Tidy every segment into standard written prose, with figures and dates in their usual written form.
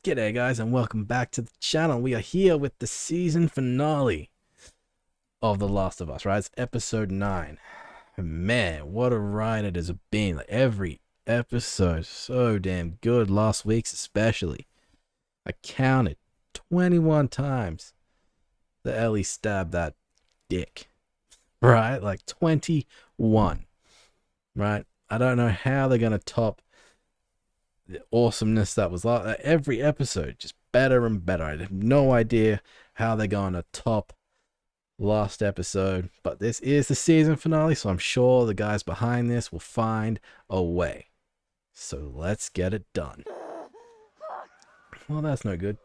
G'day guys and welcome back to the channel. We are here with the season finale of The Last of Us, right? It's episode 9. Man, what a ride it has been. Like, every episode so damn good. Last week's especially. I counted 21 times that Ellie stabbed that dick. Right? Like 21. Right? I don't know how they're going to top the awesomeness that was like every episode, just better and better. I have no idea how they're going to top last episode, but this is the season finale, so I'm sure the guys behind this will find a way. So let's get it done. Well, that's no good.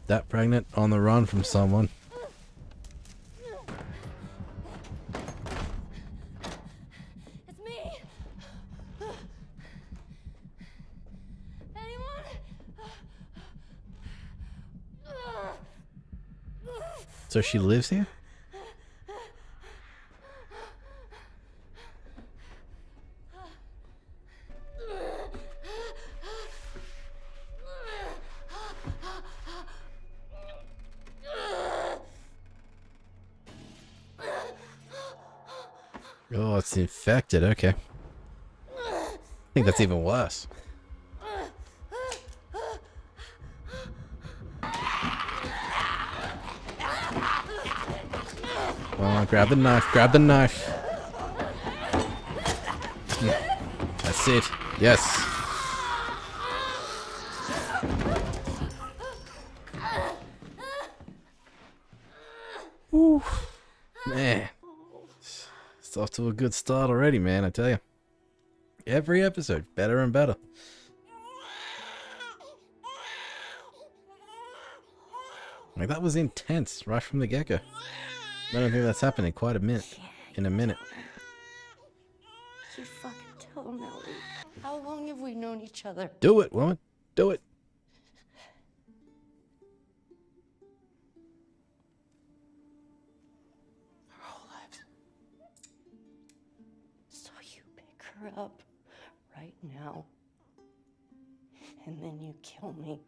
That pregnant on the run from someone. So she lives here? Oh, it's infected. Okay. I think that's even worse. Oh, grab the knife, grab the knife. That's it. Yes. Woo. Man. It's off to a good start already, man, I tell you. Every episode, better and better. Like, that was intense right from the get-go. I don't think that's happened in quite a minute. In a minute. You fucking tell him, Ellie. How long have we known each other? Do it, woman. Do it. Our whole lives. So you pick her up right now. And then you kill me.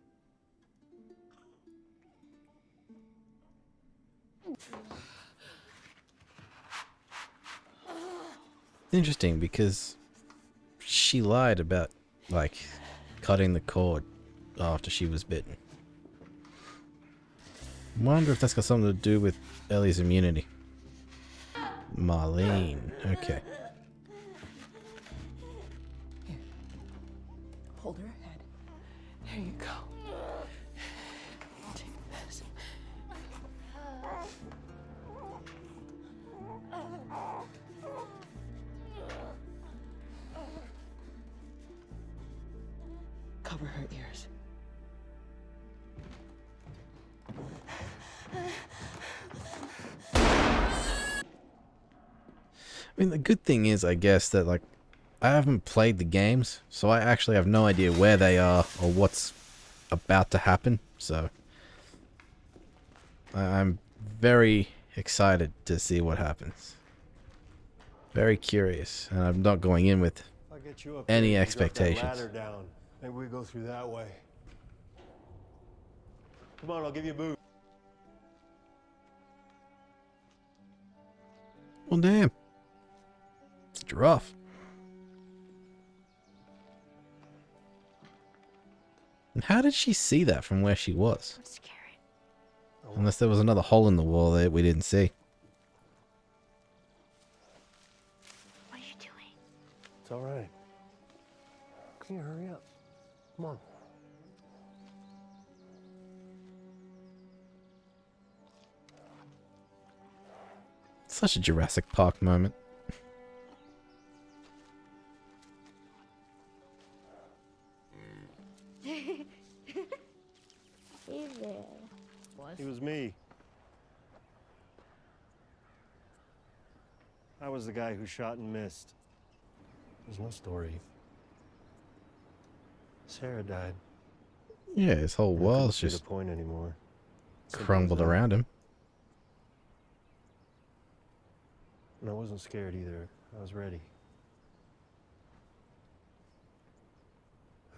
Interesting, because she lied about, like, cutting the cord after she was bitten. Wonder if that's got something to do with Ellie's immunity. Marlene. Okay. Here. Hold her head. There you go. Take this. Cover her ears. I mean, the good thing is, I guess, that, like, I haven't played the games, so I actually have no idea where they are or what's about to happen, so I'm very excited to see what happens. Very curious, and I'm not going in with any expectations. Down. Maybe we go through that way. Come on, I'll give you a boost. Well, damn. It's rough. And how did she see that from where she was? I'm scared. Unless there was another hole in the wall that we didn't see. What are you doing? It's all right. Can you hurry up? Come on. Such a Jurassic Park moment. Hey there. What? It was me. I was the guy who shot and missed. There's no story. Sarah died. Yeah, his whole world's Just just the point anymore. crumbled around him. And I wasn't scared either. I was ready.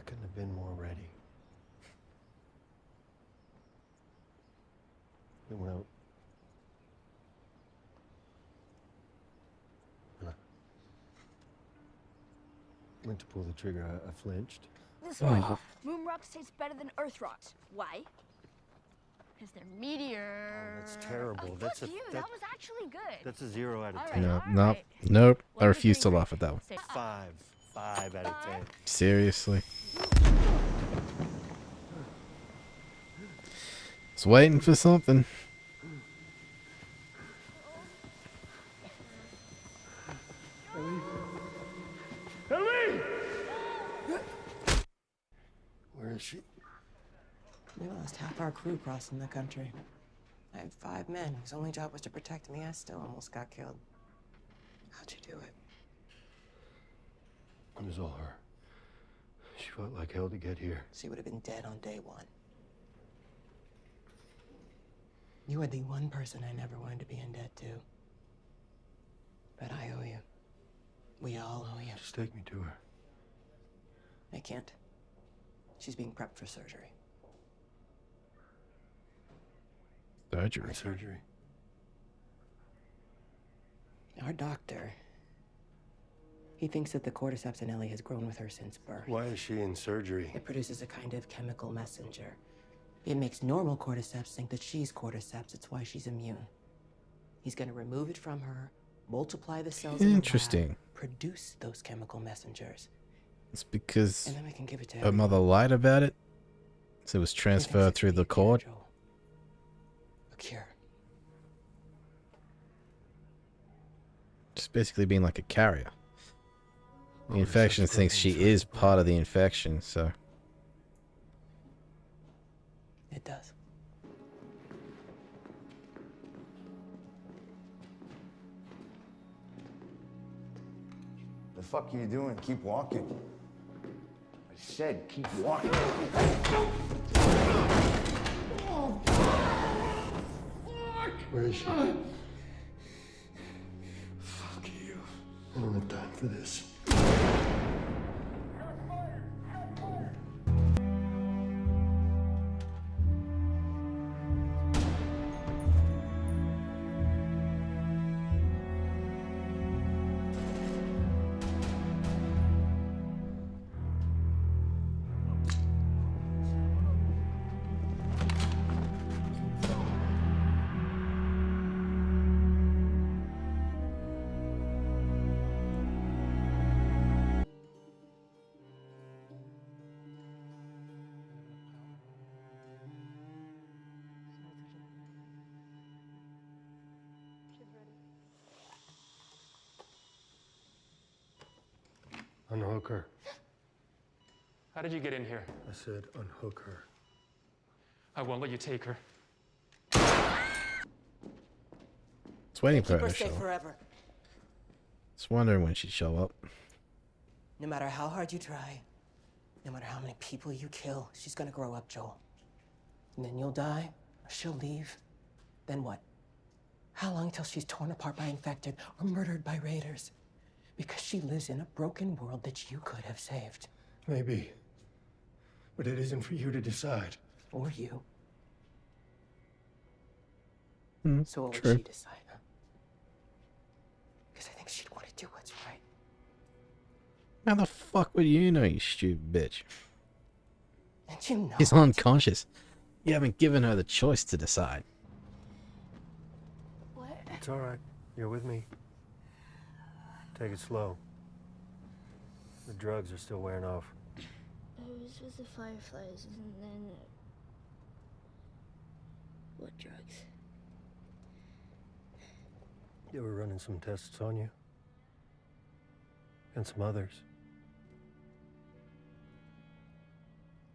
I couldn't have been more ready. Then when I went to pull the trigger, I flinched. This one. Moon rocks taste better than Earth rocks. Why? Because they're meteor. Oh, that's terrible. Oh, That's fuck you. That was actually good. That's a 0 out of All 10. right. Nope, all nope, right. nope. I What was refuse to your laugh at that one. Say, 5 out of 10. Seriously. Just waiting for something. Ellie! Where is she? We lost half our crew crossing the country. I had 5 men whose only job was to protect me. I still almost got killed. How'd you do it? It was all her. She fought like hell to get here. She would have been dead on day 1. You are the one person I never wanted to be in debt to. But I owe you. We all owe you. Just take me to her. I can't. She's being prepped for surgery. Surgery. What surgery? Our doctor, he thinks that the cordyceps in Ellie has grown with her since birth. Why is she in surgery? It produces a kind of chemical messenger. It makes normal cordyceps think that she's cordyceps. It's why she's immune. He's going to remove it from her, multiply the cells in the Interesting. lab, produce those chemical messengers, It's because and then we can give it to her everyone. mother lied about it. So it was He thinks transferred it through could the be a cord. cure, Joel. A cure. Just basically being like a carrier. The Cordyceps infection thinks she proteins, is right? part of the infection, so. It does. The fuck are you doing? Keep walking. I said keep walking. Where is she? Fuck you. I don't have time for this. Unhook her. How did you get in here? I said unhook her. I won't let you take her. It's waiting for Keep her her to show safe up. forever. Just wondering when she'd show up. No matter how hard you try, no matter how many people you kill, she's gonna grow up, Joel. And then you'll die, or she'll leave. Then what? How long till she's torn apart by infected or murdered by raiders? Because she lives in a broken world that you could have saved. Maybe. But it isn't for you to decide. Or you. So what true. would she decide, huh? Because I think she'd want to do what's right. How the fuck would you know, you stupid bitch? And you know He's it. unconscious. You haven't given her the choice to decide. What? It's all right. You're with me. Take it slow. The drugs are still wearing off. It was with the fireflies, and then. What drugs? They were running some tests on you. And some others.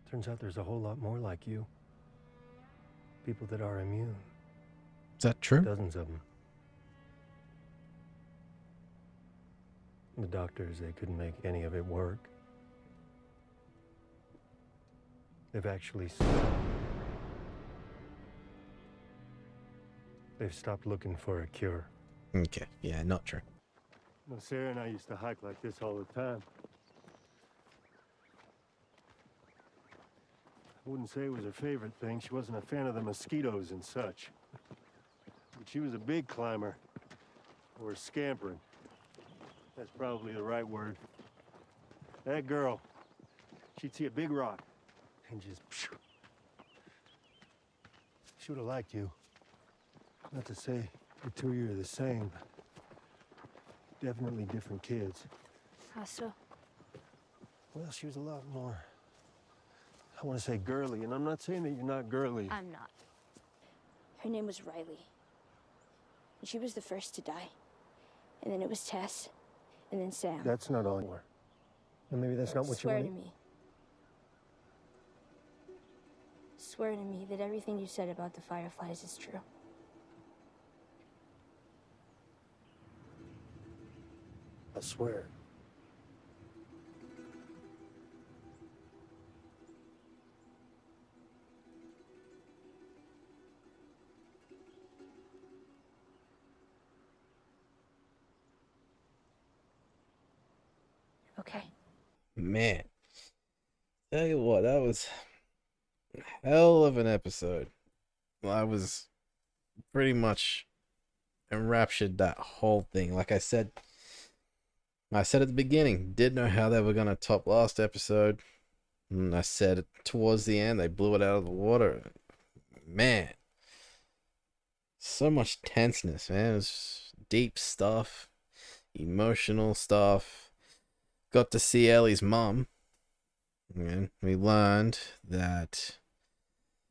Turns out there's a whole lot more like you. People that are immune. Is that true? Dozens of them. The doctors, they couldn't make any of it work. They've actually they've stopped looking for a cure. Okay, yeah, not true. No, Sarah and I used to hike like this all the time. I wouldn't say it was her favorite thing. She wasn't a fan of the mosquitoes and such. But she was a big climber. Or scampering. That's probably the right word. That girl, she'd see a big rock and just... She would have liked you. Not to say the two of you are the same, but definitely different kids. How so? Well, she was a lot more, I want to say girly, and I'm not saying that you're not girly. I'm not. Her name was Riley. And she was the first to die. And then it was Tess. And then Sam. That's not all you were. And maybe that's not what you Swear want. to me. Swear to me that everything you said about the Fireflies is true. I swear. Okay. Man, tell you what, that was a hell of an episode. I was pretty much enraptured that whole thing. Like I said at the beginning, didn't know how they were gonna top last episode. And I said towards the end, they blew it out of the water. Man, so much tenseness, man. It was deep stuff, emotional stuff. Got to see Ellie's mom. And we learned that,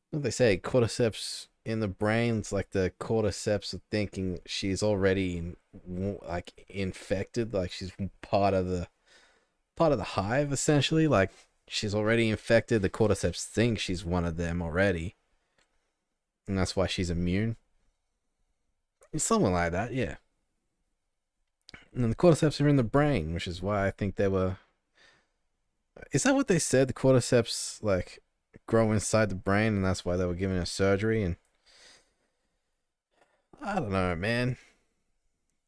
what do they say, cordyceps in the brain's like the cordyceps of thinking she's already infected, like she's part of the hive essentially, like she's already infected. The cordyceps think she's one of them already, and that's why she's immune. It's something like that, yeah. And the cordyceps are in the brain, which is why I think they were... Is that what they said? The cordyceps, like, grow inside the brain, and that's why they were giving her surgery? And I don't know, man.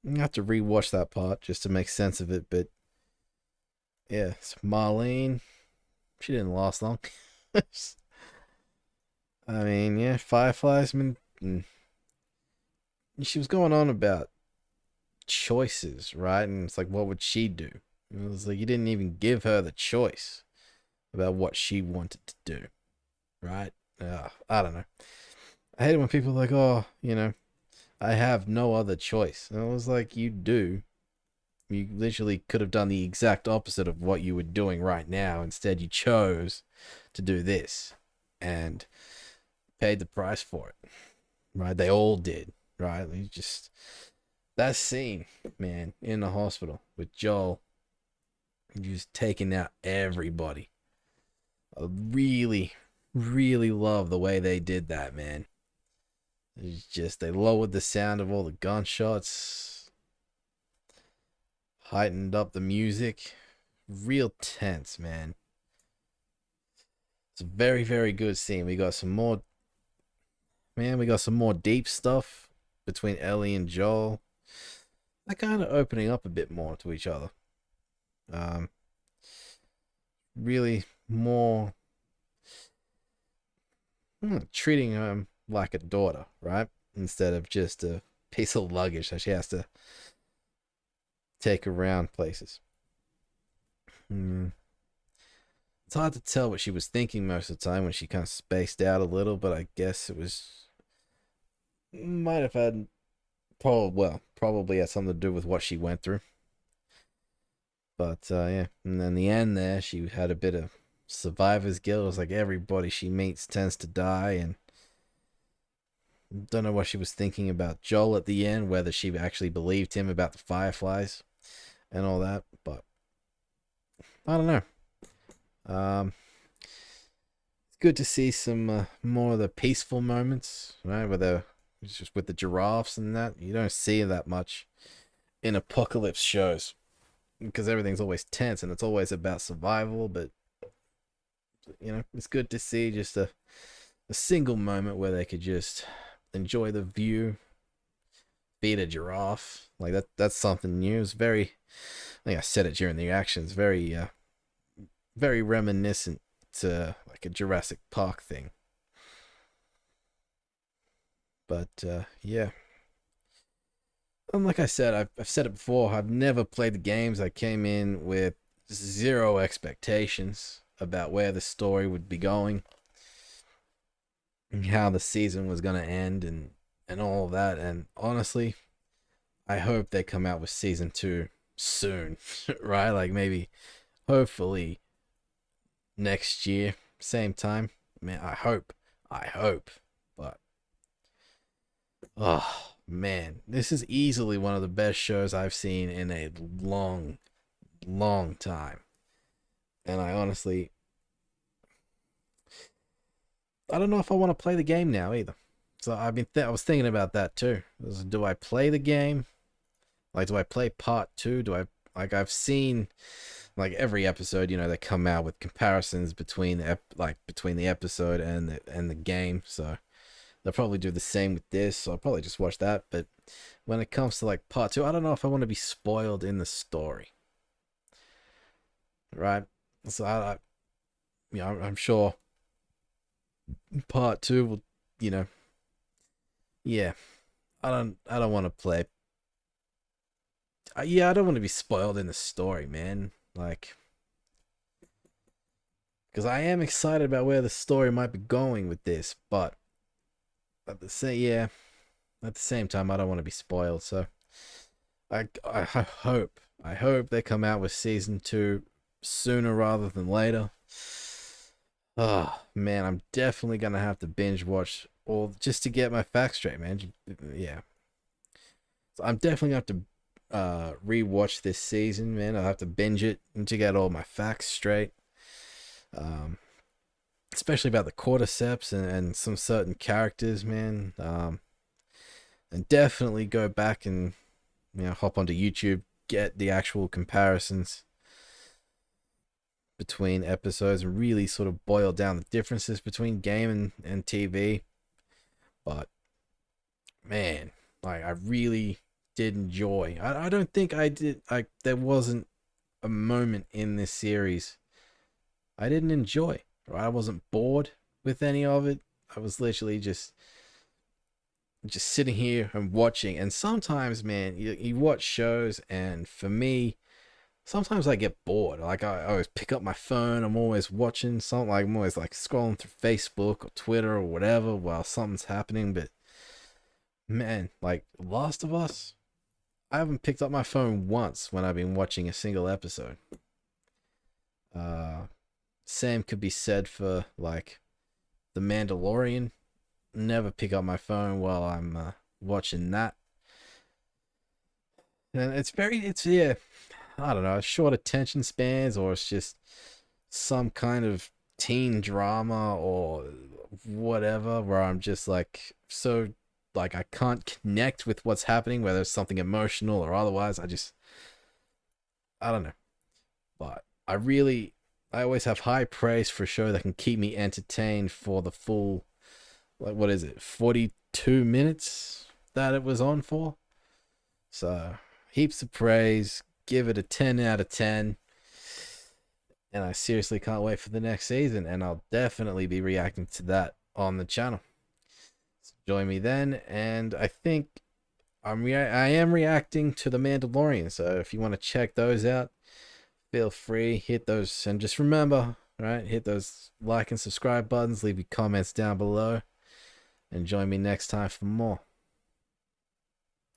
You have to rewatch that part just to make sense of it, but... Yeah, it's Marlene. She didn't last long. I mean, yeah, Fireflies. I mean, she was going on about choices, right? And it's like, what would she do? And it was like, you didn't even give her the choice about what she wanted to do, right? I don't know. I hate it when people are like, oh, you know, I have no other choice. And I was like, you do. You literally could have done the exact opposite of what you were doing right now. Instead, you chose to do this and paid the price for it, right? They all did, right? You just... That scene, man, in the hospital with Joel, just taking out everybody. I really, really love the way they did that, man. It's just, they lowered the sound of all the gunshots, heightened up the music. Real tense, man. It's a very, very good scene. We got some more deep stuff between Ellie and Joel. They're kind of opening up a bit more to each other. Really more treating her like a daughter, right? Instead of just a piece of luggage that she has to take around places. It's hard to tell what she was thinking most of the time when she kind of spaced out a little, but I guess it might have had probably had something to do with what she went through. But yeah, and then the end there, she had a bit of survivor's guilt. It was like everybody she meets tends to die, and don't know what she was thinking about Joel at the end, whether she actually believed him about the Fireflies and all that, but I don't know. It's good to see some more of the peaceful moments, right? Just with the giraffes and that. You don't see that much in apocalypse shows because everything's always tense and it's always about survival. But you know, it's good to see just a single moment where they could just enjoy the view, feed a giraffe. Like that's something new. It's very, I think I said it during the reactions, very reminiscent like a Jurassic Park thing. But yeah. And like I said, I've said it before, I've never played the games. I came in with zero expectations about where the story would be going and how the season was going to end and all of that. And honestly, I hope they come out with season 2 soon, right? Like maybe, hopefully, next year, same time. Man, I hope. But, oh, man, this is easily one of the best shows I've seen in a long, long time. And I honestly, I don't know if I want to play the game now either. So I was thinking about that too. Do I play the game? Like, do I play part 2? I've seen, like, every episode, they come out with comparisons between the episode and the game. So they'll probably do the same with this. So I'll probably just watch that. But when it comes to like part 2, I don't know if I want to be spoiled in the story. Right? So I'm sure part 2 will, yeah. I don't want to play. I don't want to be spoiled in the story, man. Like, because I am excited about where the story might be going with this, but at the same time, I don't want to be spoiled. So I hope they come out with season 2 sooner rather than later. Oh man, I'm definitely gonna have to binge watch all just to get my facts straight, man. Yeah, so I'm definitely gonna have to rewatch this season, man. I'll have to binge it and to get all my facts straight. Especially about the cordyceps and some certain characters, man. And definitely go back and hop onto YouTube, get the actual comparisons between episodes and really sort of boil down the differences between game and TV. But man, like, I really did enjoy. I don't think I did. There wasn't a moment in this series I didn't enjoy. Right? I wasn't bored with any of it. I was literally just sitting here and watching. And sometimes, man, you watch shows, and for me, sometimes I get bored. Like, I always pick up my phone. I'm always watching something. Like, I'm always like scrolling through Facebook or Twitter or whatever while something's happening. But man, like Last of Us, I haven't picked up my phone once when I've been watching a single episode. Same could be said for like The Mandalorian. Never pick up my phone while I'm watching that. And I don't know, short attention spans, or it's just some kind of teen drama or whatever where I'm just like, so like I can't connect with what's happening, whether it's something emotional or otherwise. I don't know. But I always have high praise for a show that can keep me entertained for the full, like, what is it, 42 minutes that it was on for. So heaps of praise. Give it a 10 out of 10. And I seriously can't wait for the next season. And I'll definitely be reacting to that on the channel. So join me then. And I think I am reacting to The Mandalorian. So if you want to check those out, feel free. Hit those. And just remember, right? Hit those like and subscribe buttons. Leave your comments down below. And join me next time for more.